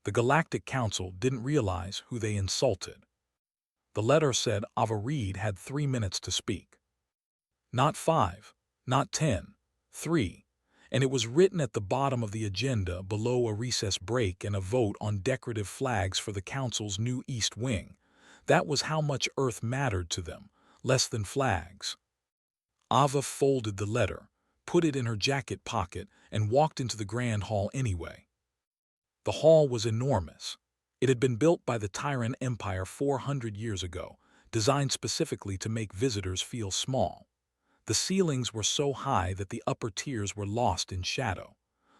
The Galactic Council didn't realize who they insulted. The letter said Ava Reed had 3 minutes to speak. Not 5, not 10, 3. And it was written at the bottom of the agenda below a recess break and a vote on decorative flags for the Council's new East Wing. That was how much Earth mattered to them, less than flags. Ava folded the letter, put it in her jacket pocket, and walked into the Grand Hall anyway. The hall was enormous. It had been built by the Tyrant Empire 400 years ago, designed specifically to make visitors feel small. The ceilings were so high that the upper tiers were lost in shadow.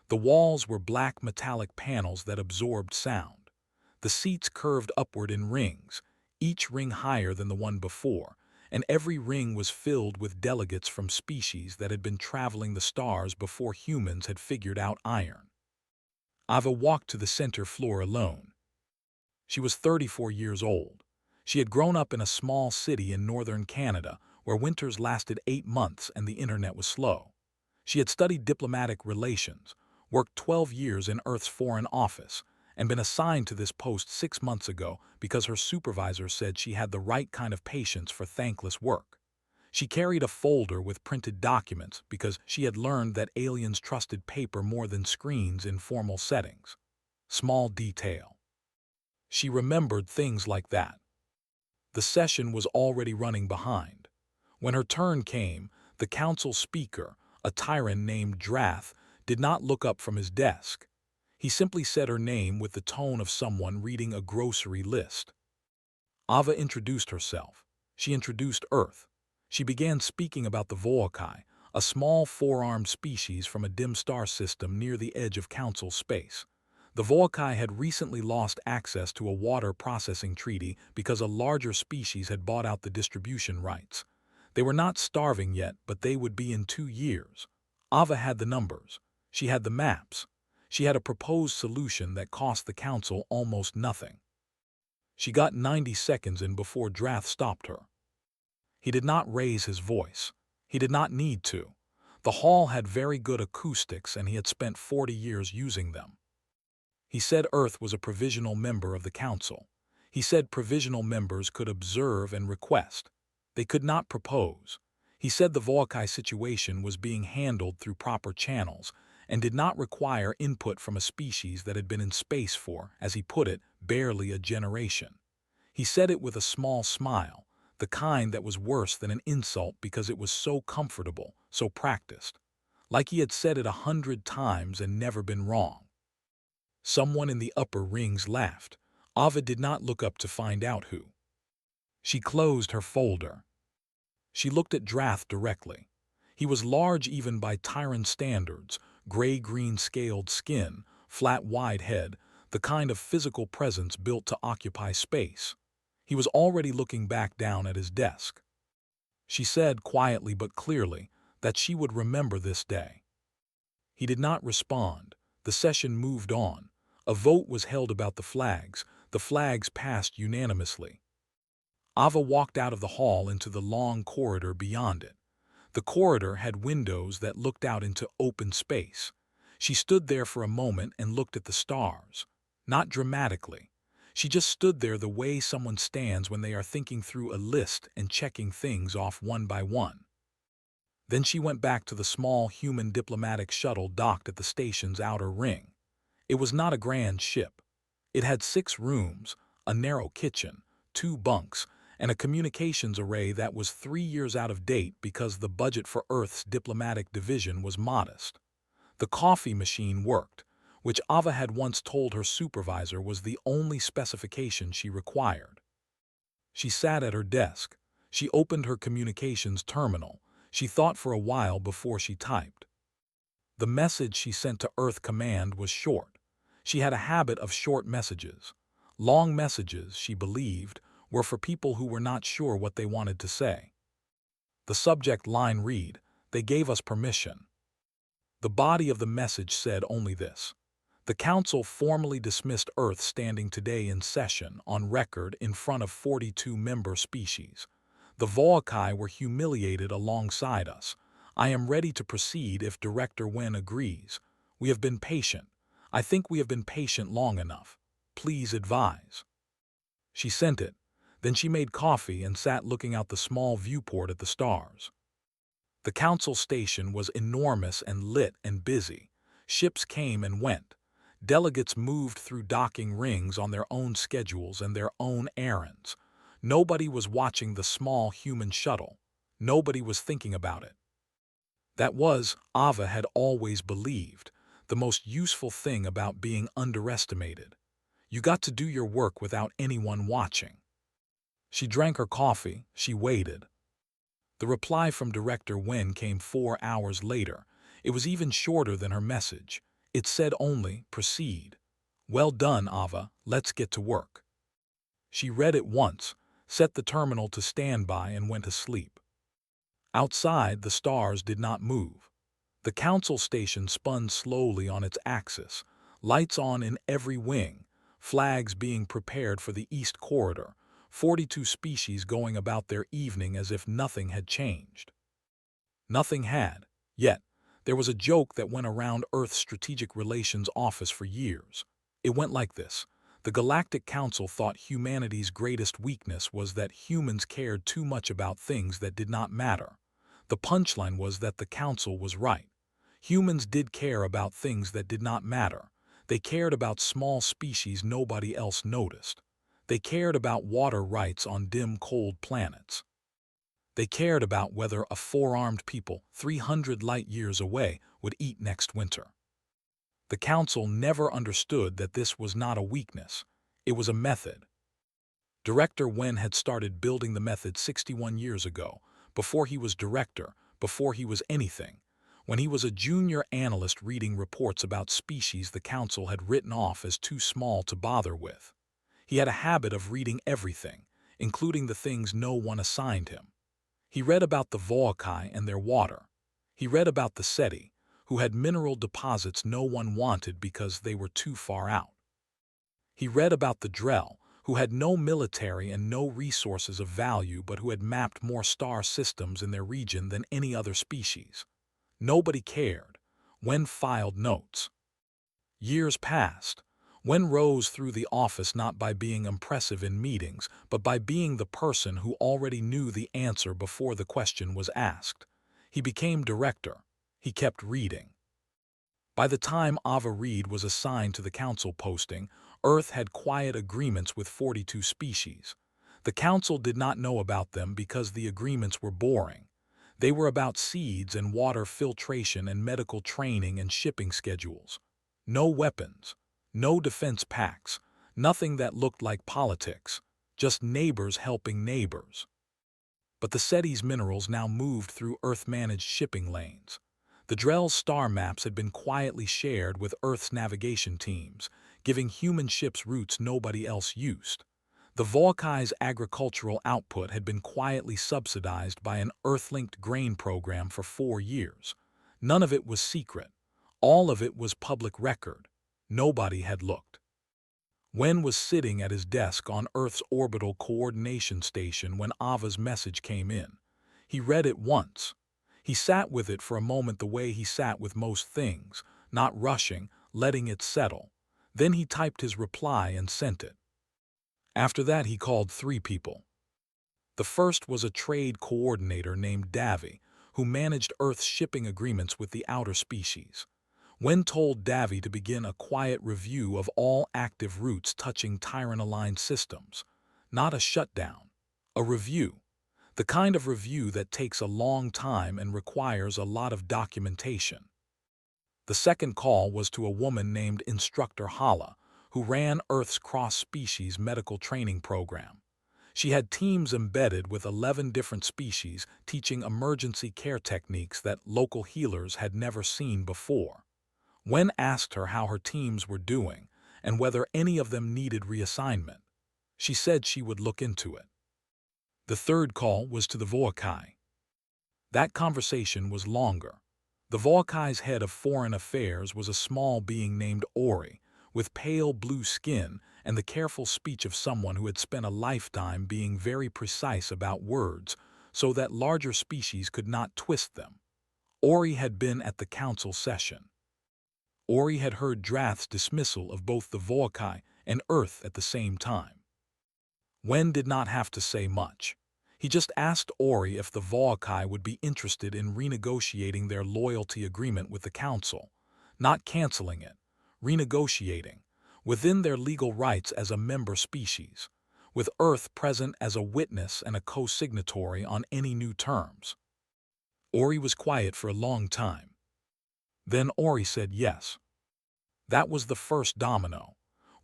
The walls were black metallic panels that absorbed sound. The seats curved upward in rings, each ring higher than the one before, and every ring was filled with delegates from species that had been traveling the stars before humans had figured out iron. Ava walked to the center floor alone. She was 34 years old. She had grown up in a small city in northern Canada where winters lasted 8 months and the internet was slow. She had studied diplomatic relations, worked 12 years in Earth's Foreign Office, and been assigned to this post 6 months ago because her supervisor said she had the right kind of patience for thankless work. She carried a folder with printed documents because she had learned that aliens trusted paper more than screens in formal settings. Small detail. She remembered things like that. The session was already running behind. When her turn came, the council speaker, a tyrant named Drath, did not look up from his desk. He simply said her name with the tone of someone reading a grocery list. Ava introduced herself. She introduced Earth. She began speaking about the Volkai, a small four-armed species from a dim star system near the edge of council space. The Volkai had recently lost access to a water processing treaty because a larger species had bought out the distribution rights. They were not starving yet, but they would be in 2 years. Ava had the numbers. She had the maps. She had a proposed solution that cost the council almost nothing. She got 90 seconds in before Drath stopped her. He did not raise his voice. He did not need to. The hall had very good acoustics and he had spent 40 years using them. He said Earth was a provisional member of the council. He said provisional members could observe and request. They could not propose. He said the Volkai situation was being handled through proper channels and did not require input from a species that had been in space for, as he put it, barely a generation. He said it with a small smile, the kind that was worse than an insult because it was so comfortable, so practiced. Like he had said it 100 times and never been wrong. Someone in the upper rings laughed. Ava did not look up to find out who. She closed her folder. She looked at Drath directly. He was large even by Tyrant standards, gray-green scaled skin, flat wide head, the kind of physical presence built to occupy space. He was already looking back down at his desk. She said quietly but clearly that she would remember this day. He did not respond. The session moved on. A vote was held about the flags. The flags passed unanimously. Ava walked out of the hall into the long corridor beyond it. The corridor had windows that looked out into open space. She stood there for a moment and looked at the stars. Not dramatically. She just stood there the way someone stands when they are thinking through a list and checking things off one by one. Then she went back to the small human diplomatic shuttle docked at the station's outer ring. It was not a grand ship. It had 6 rooms, a narrow kitchen, 2 bunks, and a communications array that was 3 years out of date because the budget for Earth's diplomatic division was modest. The coffee machine worked, which Ava had once told her supervisor was the only specification she required. She sat at her desk. She opened her communications terminal. She thought for a while before she typed. The message she sent to Earth Command was short. She had a habit of short messages. Long messages, she believed, were for people who were not sure what they wanted to say. The subject line read, "They gave us permission." The body of the message said only this: the Council formally dismissed Earth standing today in session on record in front of 42 member species. The Volkai were humiliated alongside us. I am ready to proceed if Director Wen agrees. We have been patient. I think we have been patient long enough. Please advise. She sent it. Then she made coffee and sat looking out the small viewport at the stars. The council station was enormous and lit and busy. Ships came and went. Delegates moved through docking rings on their own schedules and their own errands. Nobody was watching the small human shuttle. Nobody was thinking about it. That was, Ava had always believed, the most useful thing about being underestimated. You got to do your work without anyone watching. She drank her coffee, she waited. The reply from Director Wen came 4 hours later. It was even shorter than her message. It said only, proceed. Well done, Ava, let's get to work. She read it once, set the terminal to standby and went to sleep. Outside, the stars did not move. The council station spun slowly on its axis, lights on in every wing, flags being prepared for the East Corridor, 42 species going about their evening as if nothing had changed. Nothing had, yet there was a joke that went around Earth's Strategic Relations Office for years. It went like this. The Galactic Council thought humanity's greatest weakness was that humans cared too much about things that did not matter. The punchline was that the Council was right. Humans did care about things that did not matter. They cared about small species nobody else noticed. They cared about water rights on dim, cold planets. They cared about whether a four-armed people 300 light-years away would eat next winter. The Council never understood that this was not a weakness. It was a method. Director Wen had started building the method 61 years ago, before he was director, before he was anything, when he was a junior analyst reading reports about species the Council had written off as too small to bother with. He had a habit of reading everything, including the things no one assigned him. He read about the Volkai and their water. He read about the SETI, who had mineral deposits no one wanted because they were too far out. He read about the Drell, who had no military and no resources of value but who had mapped more star systems in their region than any other species. Nobody cared. Wen filed notes. Years passed. Wen rose through the office not by being impressive in meetings, but by being the person who already knew the answer before the question was asked. He became director. He kept reading. By the time Ava Reed was assigned to the council posting, Earth had quiet agreements with 42 species. The council did not know about them because the agreements were boring. They were about seeds and water filtration and medical training and shipping schedules. No weapons. No defense pacts, nothing that looked like politics, just neighbors helping neighbors. But the SETI's minerals now moved through Earth-managed shipping lanes. The Drell's star maps had been quietly shared with Earth's navigation teams, giving human ships routes nobody else used. The Volkai's agricultural output had been quietly subsidized by an Earth-linked grain program for 4 years. None of it was secret. All of it was public record. Nobody had looked. Wen was sitting at his desk on Earth's orbital coordination station when Ava's message came in. He read it once. He sat with it for a moment the way he sat with most things, not rushing, letting it settle. Then he typed his reply and sent it. After that he called 3 people. The first was a trade coordinator named Davy, who managed Earth's shipping agreements with the outer species. Wen told Davy to begin a quiet review of all active routes touching Tyrant-aligned systems. Not a shutdown. A review. The kind of review that takes a long time and requires a lot of documentation. The second call was to a woman named Instructor Hala, who ran Earth's cross-species medical training program. She had teams embedded with 11 different species teaching emergency care techniques that local healers had never seen before. Wen asked her how her teams were doing and whether any of them needed reassignment. She said she would look into it. The third call was to the Volkai. That conversation was longer. The Volkai's head of foreign affairs was a small being named Ori, with pale blue skin and the careful speech of someone who had spent a lifetime being very precise about words so that larger species could not twist them. Ori had been at the council session. Ori had heard Drath's dismissal of both the Volkai and Earth at the same time. Wen did not have to say much. He just asked Ori if the Volkai would be interested in renegotiating their loyalty agreement with the Council, not canceling it, renegotiating, within their legal rights as a member species, with Earth present as a witness and a co-signatory on any new terms. Ori was quiet for a long time. Then Ori said yes. That was the first domino.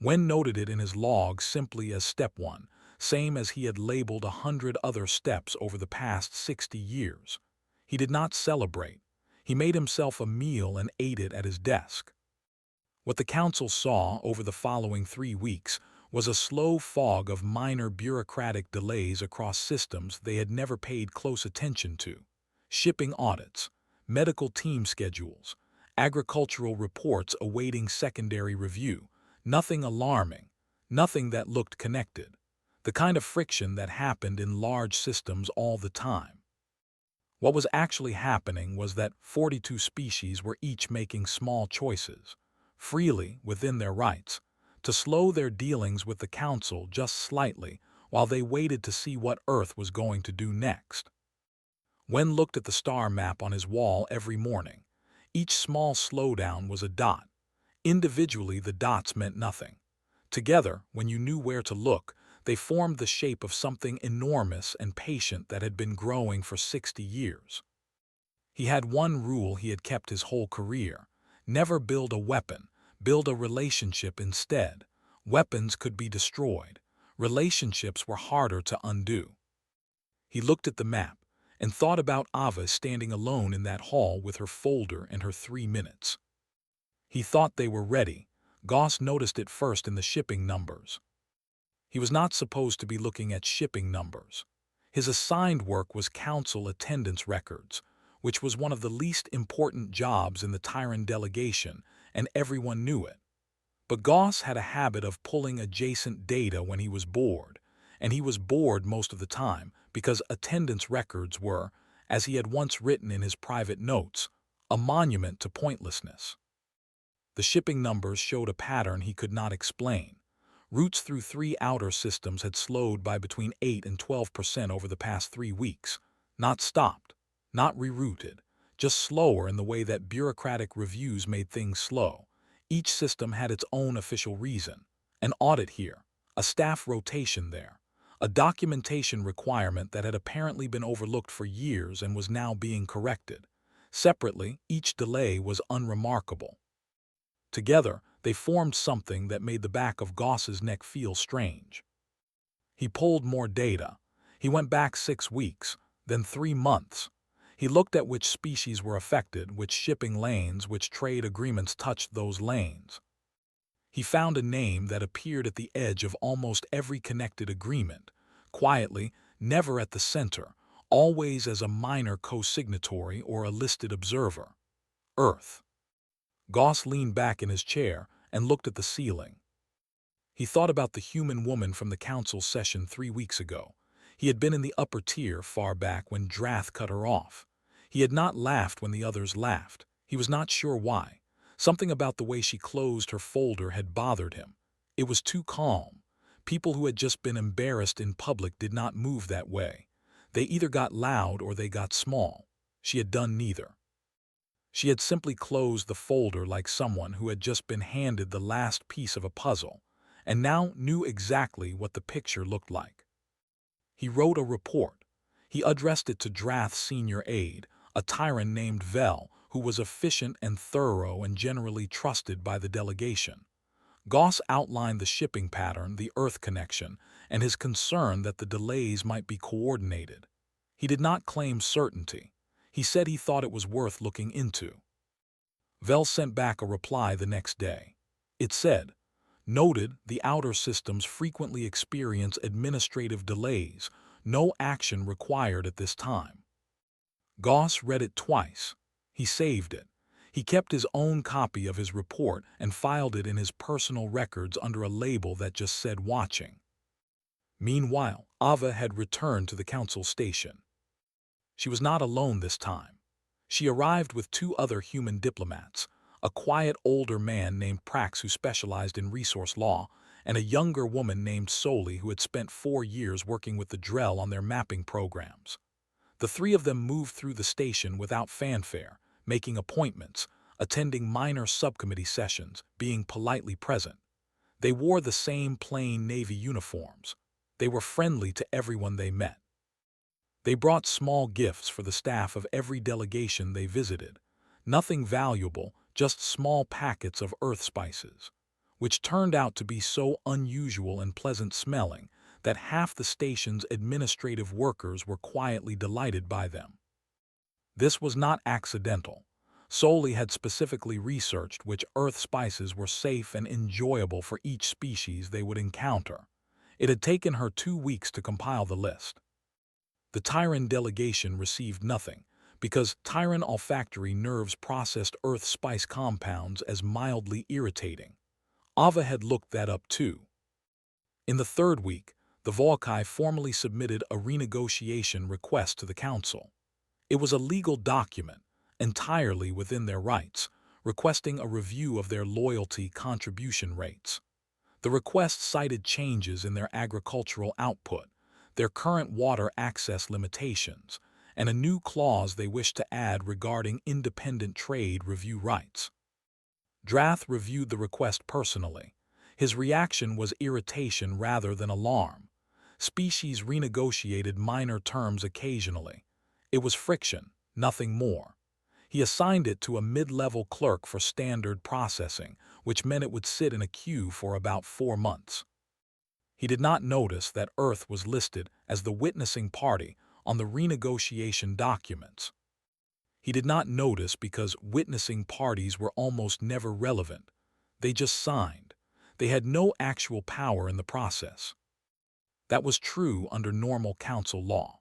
Wen noted it in his log simply as step 1, same as he had labeled 100 other steps over the past 60 years. He did not celebrate. He made himself a meal and ate it at his desk. What the Council saw over the following 3 weeks was a slow fog of minor bureaucratic delays across systems they had never paid close attention to. Shipping audits, medical team schedules, agricultural reports awaiting secondary review. Nothing alarming, nothing that looked connected. The kind of friction that happened in large systems all the time. What was actually happening was that 42 species were each making small choices, freely within their rights, to slow their dealings with the Council just slightly while they waited to see what Earth was going to do next. Wen looked at the star map on his wall every morning. Each small slowdown was a dot. Individually, the dots meant nothing. Together, when you knew where to look, they formed the shape of something enormous and patient that had been growing for 60 years. He had one rule he had kept his whole career: never build a weapon, build a relationship instead. Weapons could be destroyed. Relationships were harder to undo. He looked at the map and thought about Ava standing alone in that hall with her folder and her 3 minutes. He thought they were ready. Goss noticed it first in the shipping numbers. He was not supposed to be looking at shipping numbers. His assigned work was Council attendance records, which was one of the least important jobs in the Tyrant delegation, and everyone knew it. But Goss had a habit of pulling adjacent data when he was bored, and he was bored most of the time because attendance records were, as he had once written in his private notes, a monument to pointlessness. The shipping numbers showed a pattern he could not explain. Routes through 3 outer systems had slowed by between 8 and 12% over the past 3 weeks. Not stopped, not rerouted, just slower in the way that bureaucratic reviews made things slow. Each system had its own official reason. An audit here, a staff rotation there, a documentation requirement that had apparently been overlooked for years and was now being corrected. Separately, each delay was unremarkable. Together, they formed something that made the back of Goss's neck feel strange. He pulled more data. He went back 6 weeks, then 3 months. He looked at which species were affected, which shipping lanes, which trade agreements touched those lanes. He found a name that appeared at the edge of almost every connected agreement, quietly, never at the center, always as a minor co-signatory or a listed observer. Earth. Goss leaned back in his chair and looked at the ceiling. He thought about the human woman from the Council session 3 weeks ago. He had been in the upper tier far back when Drath cut her off. He had not laughed when the others laughed. He was not sure why. Something about the way she closed her folder had bothered him. It was too calm. People who had just been embarrassed in public did not move that way. They either got loud or they got small. She had done neither. She had simply closed the folder like someone who had just been handed the last piece of a puzzle, and now knew exactly what the picture looked like. He wrote a report. He addressed it to Drath's senior aide, a tyrant named Vel, who was efficient and thorough and generally trusted by the delegation. Goss outlined the shipping pattern, the Earth connection, and his concern that the delays might be coordinated. He did not claim certainty. He said he thought it was worth looking into. Vel sent back a reply the next day. It said, "Noted, the outer systems frequently experience administrative delays. No action required at this time." Goss read it twice. He saved it. He kept his own copy of his report and filed it in his personal records under a label that just said "Watching." Meanwhile, Ava had returned to the Council station. She was not alone this time. She arrived with 2 other human diplomats, a quiet older man named Prax who specialized in resource law, and a younger woman named Soli who had spent 4 years working with the Drell on their mapping programs. The three of them moved through the station without fanfare, making appointments, attending minor subcommittee sessions, being politely present. They wore the same plain Navy uniforms. They were friendly to everyone they met. They brought small gifts for the staff of every delegation they visited. Nothing valuable, just small packets of earth spices, which turned out to be so unusual and pleasant-smelling that half the station's administrative workers were quietly delighted by them. This was not accidental. Soli had specifically researched which earth spices were safe and enjoyable for each species they would encounter. It had taken her 2 weeks to compile the list. The Tyran delegation received nothing, because Tyran olfactory nerves processed earth spice compounds as mildly irritating. Ava had looked that up too. In the 3rd week, the Volkai formally submitted a renegotiation request to the Council. It was a legal document, entirely within their rights, requesting a review of their loyalty contribution rates. The request cited changes in their agricultural output, their current water access limitations, and a new clause they wished to add regarding independent trade review rights. Drath reviewed the request personally. His reaction was irritation rather than alarm. Species renegotiated minor terms occasionally. It was friction, nothing more. He assigned it to a mid-level clerk for standard processing, which meant it would sit in a queue for about 4 months. He did not notice that Earth was listed as the witnessing party on the renegotiation documents. He did not notice because witnessing parties were almost never relevant. They just signed. They had no actual power in the process. That was true under normal council law.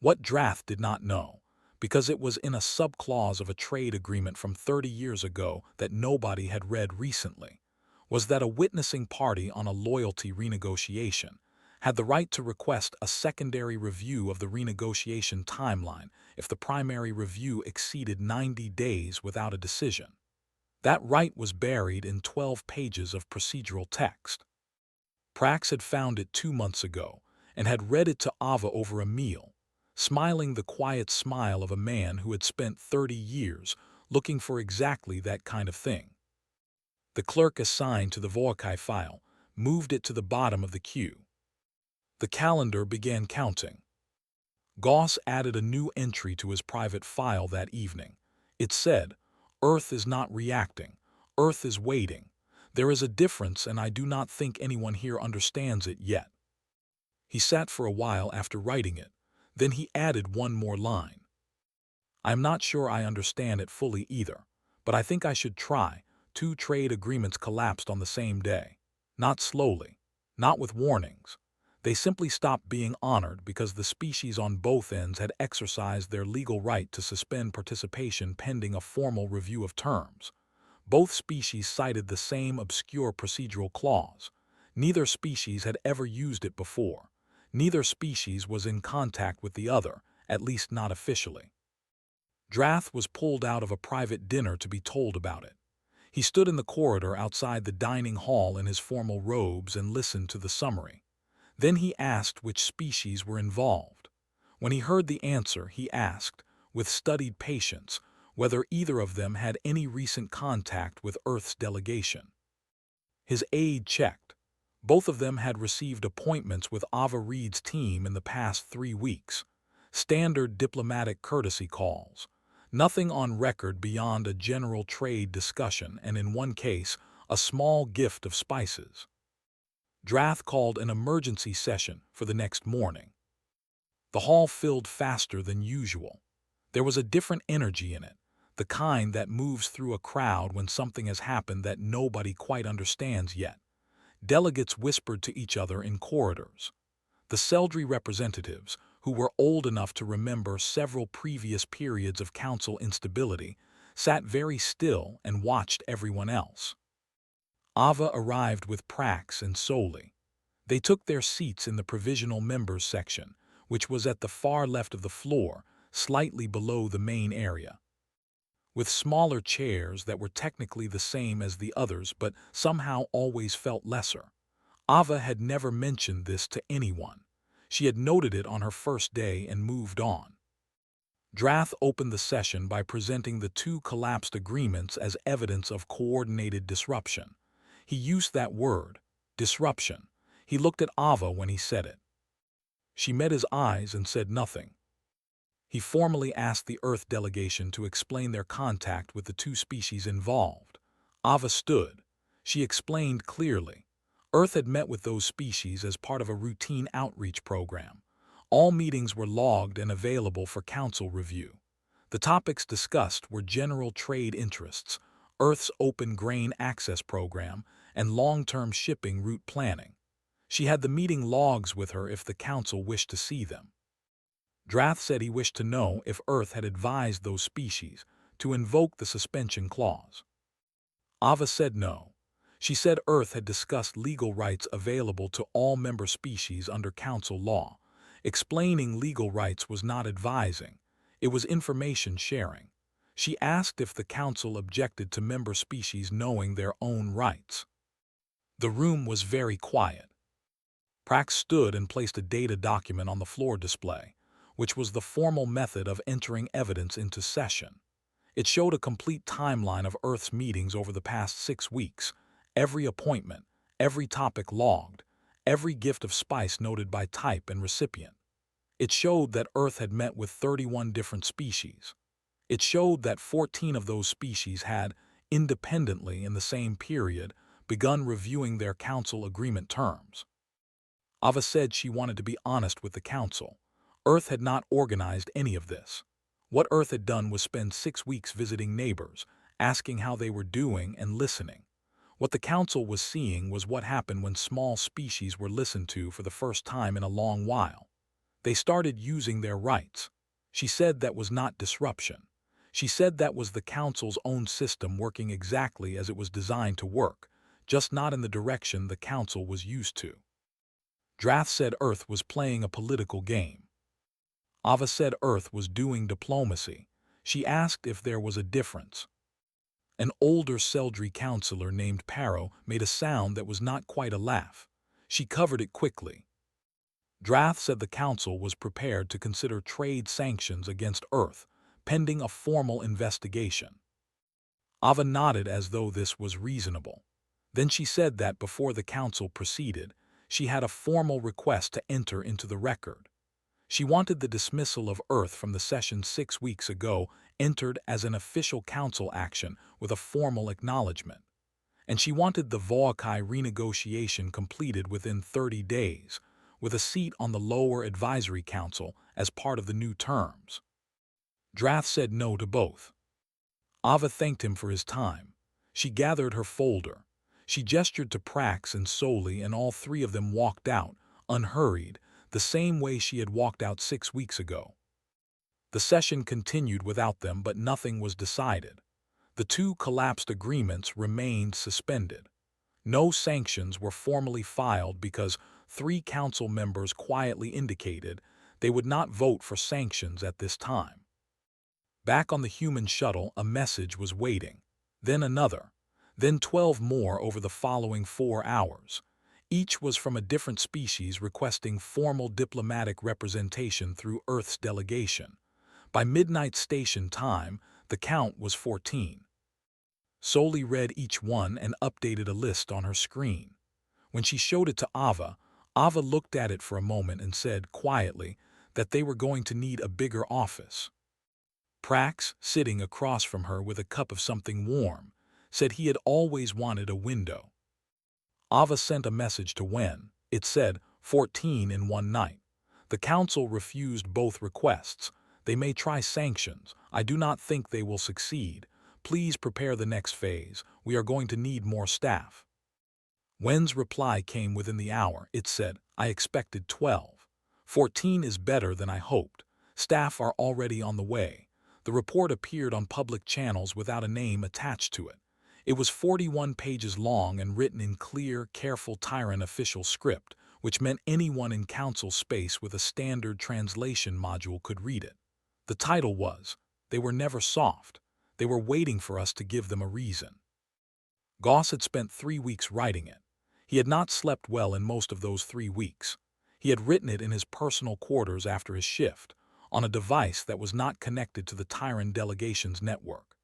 What Drath did not know, because it was in a subclause of a trade agreement from 30 years ago that nobody had read recently, was that a witnessing party on a loyalty renegotiation had the right to request a secondary review of the renegotiation timeline if the primary review exceeded 90 days without a decision. That right was buried in 12 pages of procedural text. Prax had found it 2 months ago and had read it to Ava over a meal, smiling the quiet smile of a man who had spent 30 years looking for exactly that kind of thing. The clerk assigned to the Volkai file moved it to the bottom of the queue. The calendar began counting. Goss added a new entry to his private file that evening. It said, "Earth is not reacting. Earth is waiting. There is a difference, and I do not think anyone here understands it yet." He sat for a while after writing it. Then he added one more line. "I am not sure I understand it fully either, but I think I should try. 2 trade agreements collapsed on the same day. Not slowly, not with warnings. They simply stopped being honored because the species on both ends had exercised their legal right to suspend participation pending a formal review of terms. Both species cited the same obscure procedural clause. Neither species had ever used it before. Neither species was in contact with the other, at least not officially." Drath was pulled out of a private dinner to be told about it. He stood in the corridor outside the dining hall in his formal robes and listened to the summary. Then he asked which species were involved. When he heard the answer, he asked, with studied patience, whether either of them had any recent contact with Earth's delegation. His aide checked. Both of them had received appointments with Ava Reed's team in the past 3 weeks. Standard diplomatic courtesy calls. Nothing on record beyond a general trade discussion and, in one case, a small gift of spices. Drath called an emergency session for the next morning. The hall filled faster than usual. There was a different energy in it, the kind that moves through a crowd when something has happened that nobody quite understands yet. Delegates whispered to each other in corridors. The Seldry representatives, who were old enough to remember several previous periods of council instability, sat very still and watched everyone else. Ava arrived with Prax and Soli. They took their seats in the provisional members section, which was at the far left of the floor, slightly below the main area. With smaller chairs that were technically the same as the others but somehow always felt lesser, Ava had never mentioned this to anyone. She had noted it on her first day and moved on. Drath opened the session by presenting the two collapsed agreements as evidence of coordinated disruption. He used that word, disruption. He looked at Ava when he said it. She met his eyes and said nothing. He formally asked the Earth delegation to explain their contact with the two species involved. Ava stood. She explained clearly. Earth had met with those species as part of a routine outreach program. All meetings were logged and available for council review. The topics discussed were general trade interests, Earth's open grain access program, and long-term shipping route planning. She had the meeting logs with her if the council wished to see them. Drath said he wished to know if Earth had advised those species to invoke the suspension clause. Ava said no. She said Earth had discussed legal rights available to all member species under council law. Explaining legal rights was not advising. It was information sharing. She asked if the council objected to member species knowing their own rights. The room was very quiet. Prax stood and placed a data document on the floor display, which was the formal method of entering evidence into session. It showed a complete timeline of Earth's meetings over the past 6 weeks, every appointment, every topic logged, every gift of spice noted by type and recipient. It showed that Earth had met with 31 different species. It showed that 14 of those species had, independently in the same period, begun reviewing their council agreement terms. Ava said she wanted to be honest with the council. Earth had not organized any of this. What Earth had done was spend 6 weeks visiting neighbors, asking how they were doing and listening. What the council was seeing was what happened when small species were listened to for the first time in a long while. They started using their rights. She said that was not disruption. She said that was the council's own system working exactly as it was designed to work, just not in the direction the council was used to. Drath said Earth was playing a political game. Ava said Earth was doing diplomacy. She asked if there was a difference. An older Seldry counselor named Paro made a sound that was not quite a laugh. She covered it quickly. Drath said the council was prepared to consider trade sanctions against Earth, pending a formal investigation. Ava nodded as though this was reasonable. Then she said that before the council proceeded, she had a formal request to enter into the record. She wanted the dismissal of Earth from the session 6 weeks ago entered as an official council action with a formal acknowledgement. And she wanted the Voakai renegotiation completed within 30 days, with a seat on the lower advisory council as part of the new terms. Drath said no to both. Ava thanked him for his time. She gathered her folder. She gestured to Prax and Soli, and all three of them walked out, unhurried, the same way she had walked out 6 weeks ago. The session continued without them, but nothing was decided. The two collapsed agreements remained suspended. No sanctions were formally filed because 3 council members quietly indicated they would not vote for sanctions at this time. Back on the human shuttle, a message was waiting, then another, then 12 more over the following 4 hours. Each was from a different species requesting formal diplomatic representation through Earth's delegation. By midnight station time, the count was 14. Soli read each one and updated a list on her screen. When she showed it to Ava, Ava looked at it for a moment and said quietly that they were going to need a bigger office. Prax, sitting across from her with a cup of something warm, said he had always wanted a window. Ava sent a message to Wen. It said 14 in one night. The council refused both requests. They may try sanctions. I do not think they will succeed. Please prepare the next phase. We are going to need more staff. Wen's reply came within the hour. It said, I expected 12. 14 is better than I hoped. Staff are already on the way. The report appeared on public channels without a name attached to it. It was 41 pages long and written in clear, careful Tyrant official script, which meant anyone in council space with a standard translation module could read it. The title was, They Were Never Soft. They were waiting for us to give them a reason. Goss had spent 3 weeks writing it. He had not slept well in most of those 3 weeks. He had written it in his personal quarters after his shift, on a device that was not connected to the Tyrant delegation's network.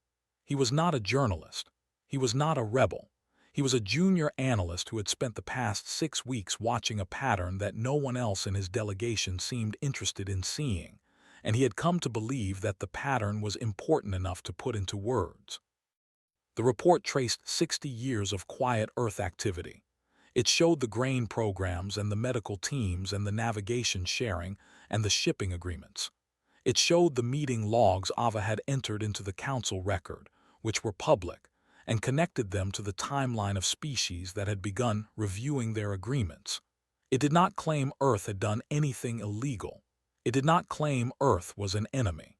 He was not a journalist. He was not a rebel. He was a junior analyst who had spent the past 6 weeks watching a pattern that no one else in his delegation seemed interested in seeing, and he had come to believe that the pattern was important enough to put into words. The report traced 60 years of quiet Earth activity. It showed the grain programs and the medical teams and the navigation sharing and the shipping agreements. It showed the meeting logs Ava had entered into the council record, which were public, and connected them to the timeline of species that had begun reviewing their agreements. It did not claim Earth had done anything illegal. It did not claim Earth was an enemy.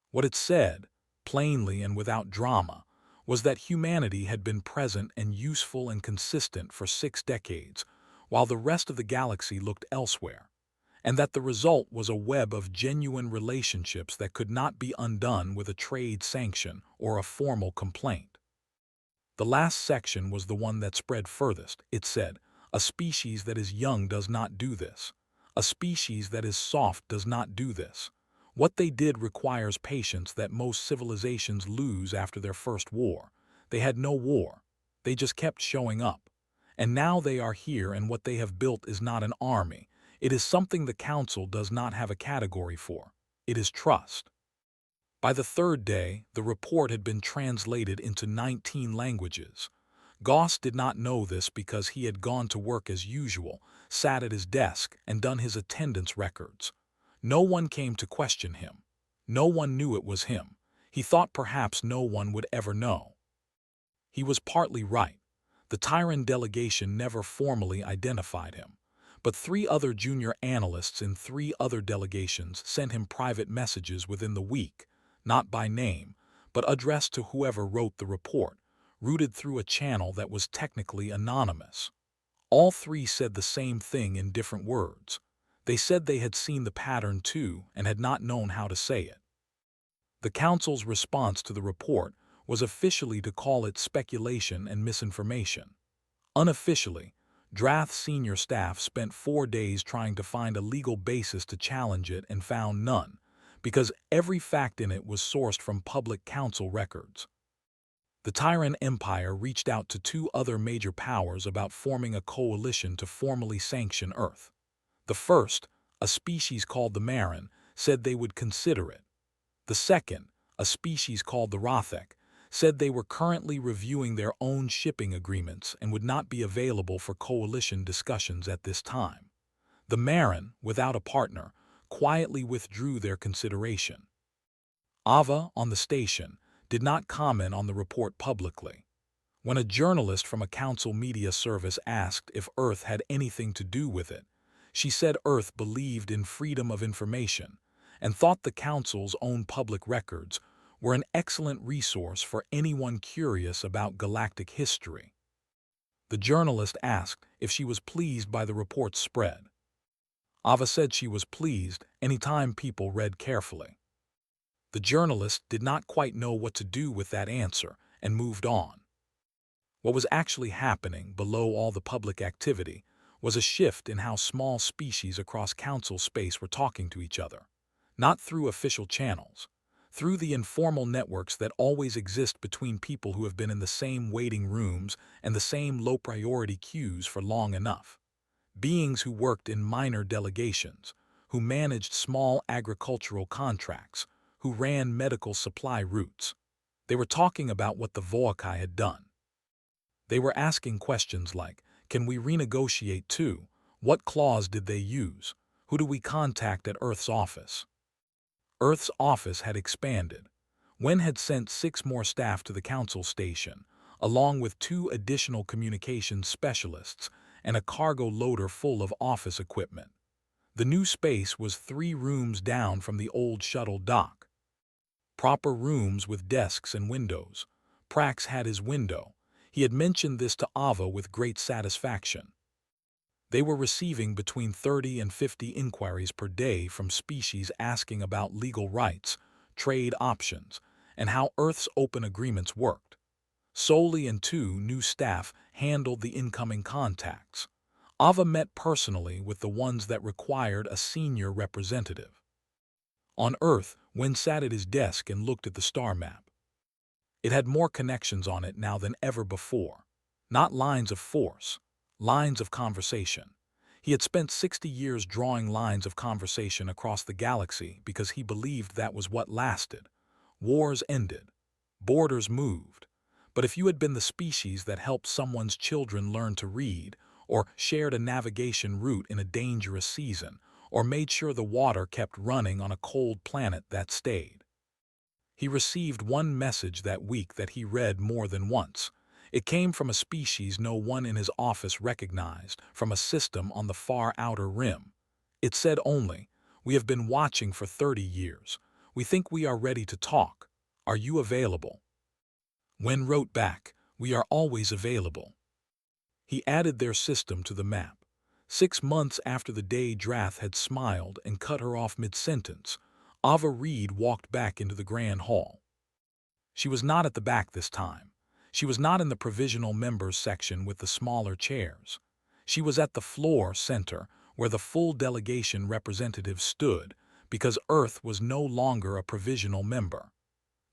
What it said, plainly and without drama, was that humanity had been present and useful and consistent for 6 decades, while the rest of the galaxy looked elsewhere, and that the result was a web of genuine relationships that could not be undone with a trade sanction or a formal complaint. The last section was the one that spread furthest. It said, "A species that is young does not do this. A species that is soft does not do this. What they did requires patience that most civilizations lose after their first war. They had no war. They just kept showing up. And now they are here, and what they have built is not an army. It is something the Council does not have a category for. It is trust." By the 3rd day, the report had been translated into 19 languages. Goss did not know this because he had gone to work as usual, sat at his desk, and done his attendance records. No one came to question him. No one knew it was him. He thought perhaps no one would ever know. He was partly right. The Tyrant delegation never formally identified him, but 3 other junior analysts in 3 other delegations sent him private messages within the week, not by name, but addressed to whoever wrote the report, routed through a channel that was technically anonymous. All 3 said the same thing in different words. They said they had seen the pattern too and had not known how to say it. The Council's response to the report was officially to call it speculation and misinformation. Unofficially, Drath's senior staff spent 4 days trying to find a legal basis to challenge it and found none, because every fact in it was sourced from public council records. The Tyrant Empire reached out to 2 other major powers about forming a coalition to formally sanction Earth. The first, a species called the Marin, said they would consider it. The second, a species called the Rothek, said they were currently reviewing their own shipping agreements and would not be available for coalition discussions at this time. The Marin, without a partner, quietly withdrew their consideration. Ava, on the station, did not comment on the report publicly. When a journalist from a council media service asked if Earth had anything to do with it, she said Earth believed in freedom of information and thought the council's own public records were an excellent resource for anyone curious about galactic history. The journalist asked if she was pleased by the report's spread. Ava said she was pleased anytime people read carefully. The journalist did not quite know what to do with that answer and moved on. What was actually happening below all the public activity was a shift in how small species across council space were talking to each other, not through official channels, through the informal networks that always exist between people who have been in the same waiting rooms and the same low-priority queues for long enough. Beings who worked in minor delegations, who managed small agricultural contracts, who ran medical supply routes. They were talking about what the Voakai had done. They were asking questions like, can we renegotiate too? What clause did they use? Who do we contact at Earth's office? Earth's office had expanded. Wen had sent 6 more staff to the council station, along with 2 additional communications specialists and a cargo loader full of office equipment. The new space was 3 rooms down from the old shuttle dock. Proper rooms with desks and windows. Prax had his window. He had mentioned this to Ava with great satisfaction. They were receiving between 30 and 50 inquiries per day from species asking about legal rights, trade options, and how Earth's open agreements worked. Soli and two new staff handled the incoming contacts. Ava met personally with the ones that required a senior representative. On Earth, Wynn sat at his desk and looked at the star map. It had more connections on it now than ever before. Not lines of force, lines of conversation. He had spent 60 years drawing lines of conversation across the galaxy because he believed that was what lasted. Wars ended. Borders moved. But if you had been the species that helped someone's children learn to read, or shared a navigation route in a dangerous season, or made sure the water kept running on a cold planet that stayed. He received one message that week that he read more than once. It came from a species no one in his office recognized, from a system on the far outer rim. It said only, "We have been watching for 30 years. We think we are ready to talk. Are you available?" Wen wrote back, "We are always available." He added their system to the map. 6 months after the day Drath had smiled and cut her off mid-sentence, Ava Reed walked back into the grand hall. She was not at the back this time. She was not in the provisional members section with the smaller chairs. She was at the floor center where the full delegation representatives stood because Earth was no longer a provisional member.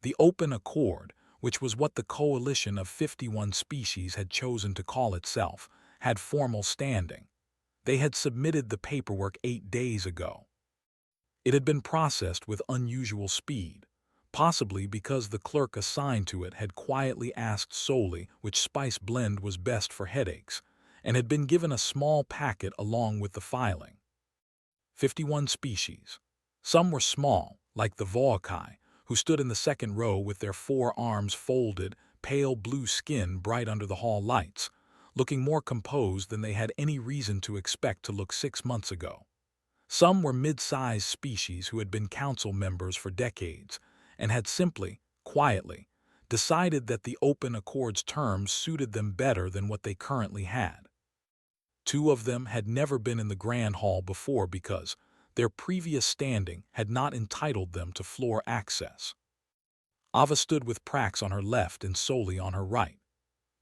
The Open Accord, which was what the coalition of 51 species had chosen to call itself, had formal standing. They had submitted the paperwork 8 days ago. It had been processed with unusual speed, possibly because the clerk assigned to it had quietly asked solely which spice blend was best for headaches, and had been given a small packet along with the filing. 51 species. Some were small, like the Voakai, who stood in the second row with their 4 arms folded, pale blue skin bright under the hall lights, looking more composed than they had any reason to expect to look 6 months ago. Some were mid-sized species who had been council members for decades and had simply, quietly, decided that the Open Accord's terms suited them better than what they currently had. 2 of them had never been in the Grand Hall before because their previous standing had not entitled them to floor access. Ava stood with Prax on her left and Soli on her right.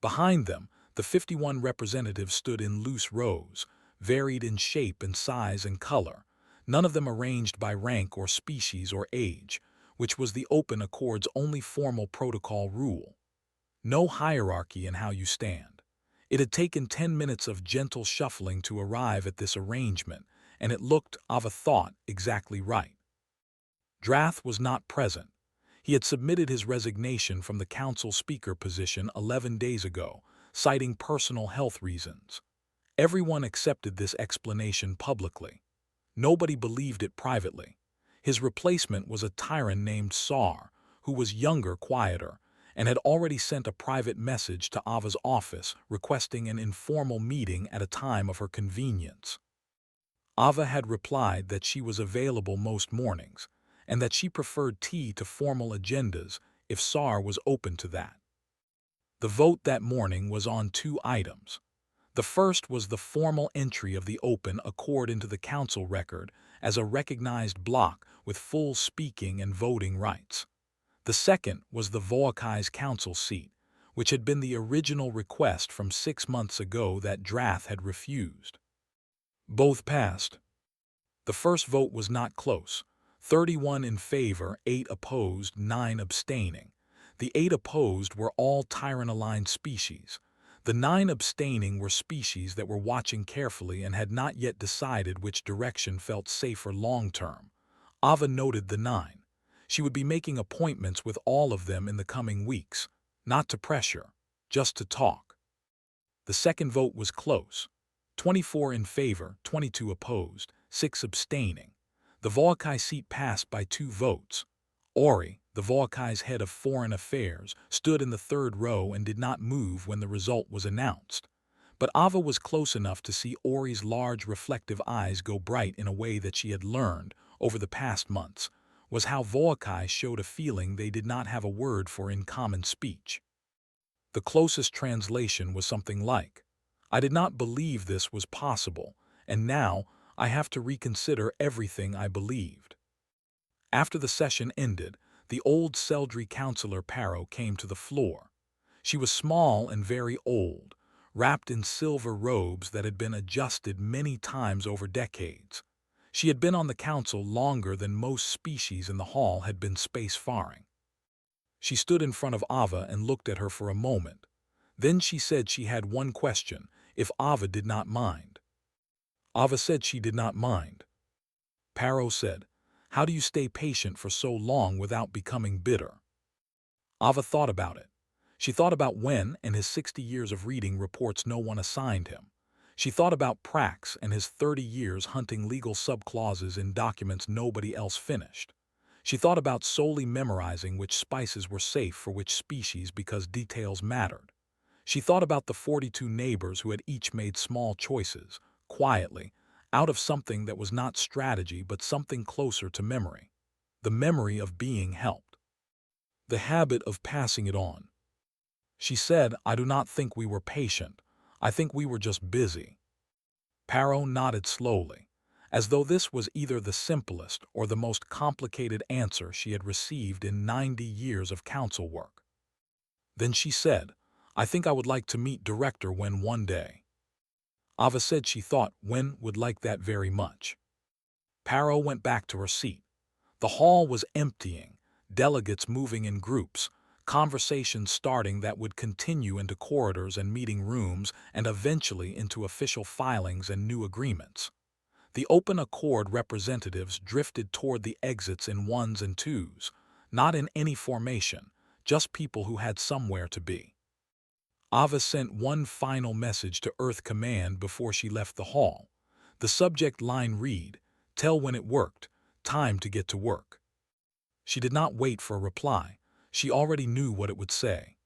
Behind them, the 51 representatives stood in loose rows, varied in shape and size and color, none of them arranged by rank or species or age, which was the Open Accord's only formal protocol rule. No hierarchy in how you stand. It had taken 10 minutes of gentle shuffling to arrive at this arrangement, and it looked, Ava thought, exactly right. Drath was not present. He had submitted his resignation from the council speaker position 11 days ago, citing personal health reasons. Everyone accepted this explanation publicly. Nobody believed it privately. His replacement was a tyrant named Sar, who was younger, quieter, and had already sent a private message to Ava's office requesting an informal meeting at a time of her convenience. Ava had replied that she was available most mornings, and that she preferred tea to formal agendas if Sar was open to that. The vote that morning was on 2 items. The first was the formal entry of the Open Accord into the council record as a recognized bloc with full speaking and voting rights. The second was the Voakai's council seat, which had been the original request from 6 months ago that Drath had refused. Both passed. The first vote was not close. 31 in favor, 8 opposed, 9 abstaining. The 8 opposed were all tyrant-aligned species. The 9 abstaining were species that were watching carefully and had not yet decided which direction felt safer long-term. Ava noted the 9. She would be making appointments with all of them in the coming weeks, not to pressure, just to talk. The second vote was close. 24 in favor, 22 opposed, 6 abstaining. The Voakai seat passed by 2 votes. Ori, the Voakai's head of foreign affairs, stood in the 3rd row and did not move when the result was announced. But Ava was close enough to see Ori's large reflective eyes go bright in a way that she had learned, over the past months, was how Voakai showed a feeling they did not have a word for in common speech. The closest translation was something like, "I did not believe this was possible, and now I have to reconsider everything I believed." After the session ended, the old Seldry counselor Paro came to the floor. She was small and very old, wrapped in silver robes that had been adjusted many times over decades. She had been on the council longer than most species in the hall had been spacefaring. She stood in front of Ava and looked at her for a moment. Then she said she had one question, if Ava did not mind. Ava said she did not mind. Paro said, "How do you stay patient for so long without becoming bitter?" Ava thought about it. She thought about Wen and his 60 years of reading reports no one assigned him. She thought about Prax and his 30 years hunting legal subclauses in documents nobody else finished. She thought about solely memorizing which spices were safe for which species because details mattered. She thought about the 42 neighbors who had each made small choices, quietly, out of something that was not strategy but something closer to memory. The memory of being helped. The habit of passing it on. She said, "I do not think we were patient. I think we were just busy." Paro nodded slowly, as though this was either the simplest or the most complicated answer she had received in 90 years of council work. Then she said, "I think I would like to meet Director Wen one day." Ava said she thought Wen would like that very much. Paro went back to her seat. The hall was emptying, delegates moving in groups, conversations starting that would continue into corridors and meeting rooms and eventually into official filings and new agreements. The open accord representatives drifted toward the exits in ones and twos, not in any formation, just people who had somewhere to be. Ava sent one final message to Earth Command before she left the hall. The subject line read, "Tell when it worked, time to get to work." She did not wait for a reply. She already knew what it would say.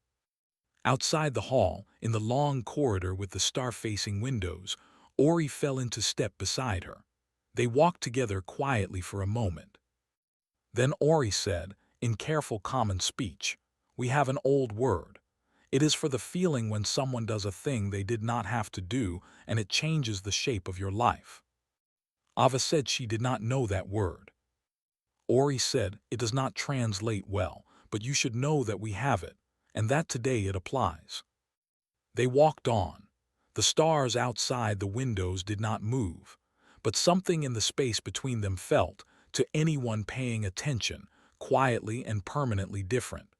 Outside the hall, in the long corridor with the star-facing windows, Ori fell into step beside her. They walked together quietly for a moment. Then Ori said, in careful common speech, "We have an old word. It is for the feeling when someone does a thing they did not have to do and it changes the shape of your life." Ava said she did not know that word. Ori said, "It does not translate well, but you should know that we have it, and that today it applies." They walked on. The stars outside the windows did not move, but something in the space between them felt, to anyone paying attention, quietly and permanently different.